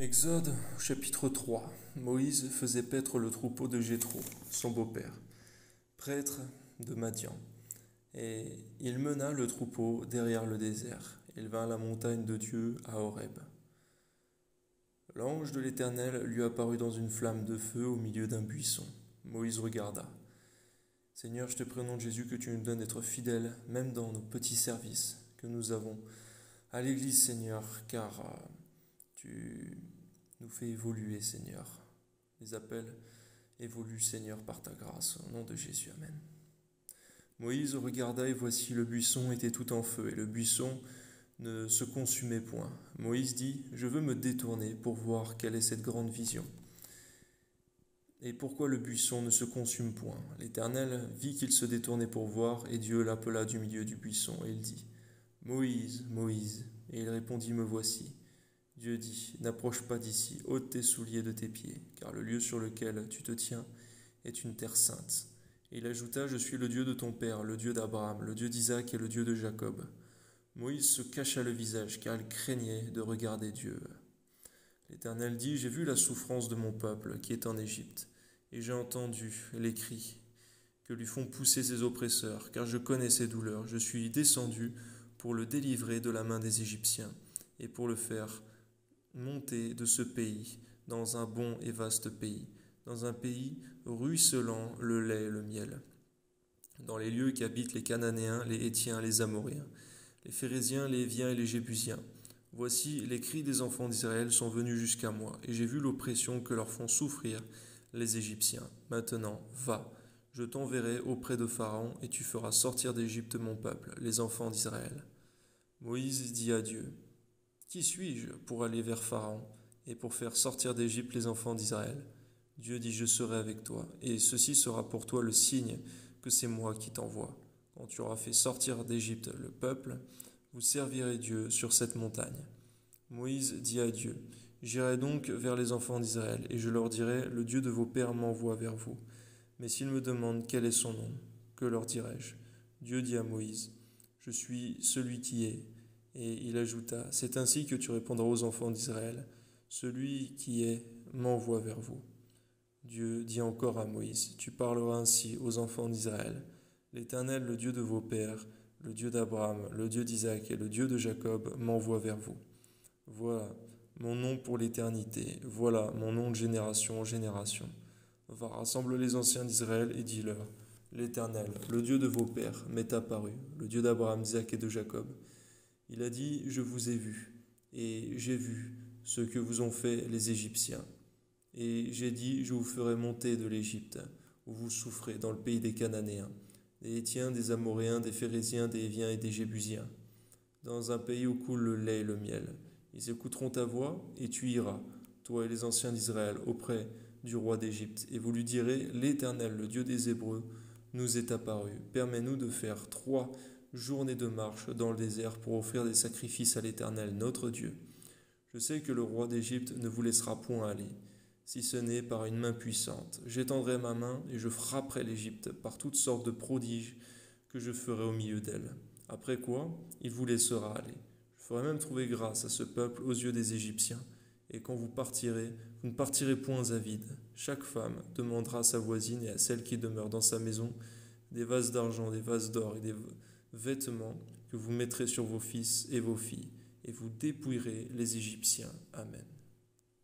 Exode chapitre 3. Moïse faisait paître le troupeau de Jéthro, son beau-père, prêtre de Madian. Et il mena le troupeau derrière le désert. Il vint à la montagne de Dieu à Horeb. L'ange de l'Éternel lui apparut dans une flamme de feu au milieu d'un buisson. Moïse regarda. Seigneur, je te prie au nom de Jésus que tu nous donnes d'être fidèles, même dans nos petits services que nous avons à l'Église, Seigneur, car tu nous fais évoluer, Seigneur. Les appels évoluent, Seigneur, par ta grâce. Au nom de Jésus, Amen. Moïse regarda et voici le buisson était tout en feu et le buisson ne se consumait point. Moïse dit, je veux me détourner pour voir quelle est cette grande vision. Et pourquoi le buisson ne se consume point? L'Éternel vit qu'il se détournait pour voir, et Dieu l'appela du milieu du buisson, et il dit, Moïse, Moïse. Et il répondit, me voici. Dieu dit, n'approche pas d'ici, ôte tes souliers de tes pieds, car le lieu sur lequel tu te tiens est une terre sainte. Et il ajouta, je suis le Dieu de ton père, le Dieu d'Abraham, le Dieu d'Isaac et le Dieu de Jacob. Moïse se cacha le visage, car il craignait de regarder Dieu. L'Éternel dit, j'ai vu la souffrance de mon peuple qui est en Égypte, et j'ai entendu les cris que lui font pousser ses oppresseurs, car je connais ses douleurs. Je suis descendu pour le délivrer de la main des Égyptiens, et pour le faire monter de ce pays dans un bon et vaste pays, dans un pays ruisselant le lait et le miel, dans les lieux qu'habitent les Cananéens, les Hétiens, les Amoréens, les Phéréziens, les Héviens et les Jébusiens. Voici, les cris des enfants d'Israël sont venus jusqu'à moi, et j'ai vu l'oppression que leur font souffrir les Égyptiens. Maintenant, va, je t'enverrai auprès de Pharaon, et tu feras sortir d'Égypte mon peuple, les enfants d'Israël. Moïse dit à Dieu, qui suis-je pour aller vers Pharaon et pour faire sortir d'Égypte les enfants d'Israël? Dieu dit, je serai avec toi, et ceci sera pour toi le signe que c'est moi qui t'envoie. Quand tu auras fait sortir d'Égypte le peuple, vous servirez Dieu sur cette montagne. Moïse dit à Dieu, j'irai donc vers les enfants d'Israël, et je leur dirai, le Dieu de vos pères m'envoie vers vous. Mais s'ils me demandent quel est son nom, que leur dirai-je? Dieu dit à Moïse, je suis celui qui est. Et il ajouta, c'est ainsi que tu répondras aux enfants d'Israël, celui qui est m'envoie vers vous. Dieu dit encore à Moïse, tu parleras ainsi aux enfants d'Israël, l'Éternel, le Dieu de vos pères, le Dieu d'Abraham, le Dieu d'Isaac et le Dieu de Jacob m'envoie vers vous. Voilà mon nom pour l'éternité, voilà mon nom de génération en génération. Va, rassemble les anciens d'Israël et dis-leur, l'Éternel, le Dieu de vos pères, m'est apparu, le Dieu d'Abraham, d'Isaac et de Jacob. Il a dit, je vous ai vu, et j'ai vu ce que vous ont fait les Égyptiens. Et j'ai dit, je vous ferai monter de l'Égypte, où vous souffrez, dans le pays des Cananéens, des Hétiens, des Amoréens, des Phéréziens, des Héviens et des Jébusiens, dans un pays où coule le lait et le miel. Ils écouteront ta voix, et tu iras, toi et les anciens d'Israël, auprès du roi d'Égypte, et vous lui direz, l'Éternel, le Dieu des Hébreux, nous est apparu. Permets-nous de faire 3 journées de marche dans le désert pour offrir des sacrifices à l'Éternel, notre Dieu. Je sais que le roi d'Égypte ne vous laissera point aller, si ce n'est par une main puissante. J'étendrai ma main et je frapperai l'Égypte par toutes sortes de prodiges que je ferai au milieu d'elle. Après quoi, il vous laissera aller. Je ferai même trouver grâce à ce peuple aux yeux des Égyptiens. Et quand vous partirez, vous ne partirez point à vide. Chaque femme demandera à sa voisine et à celle qui demeure dans sa maison des vases d'argent, des vases d'or et des vêtements que vous mettrez sur vos fils et vos filles, et vous dépouillerez les Égyptiens. Amen.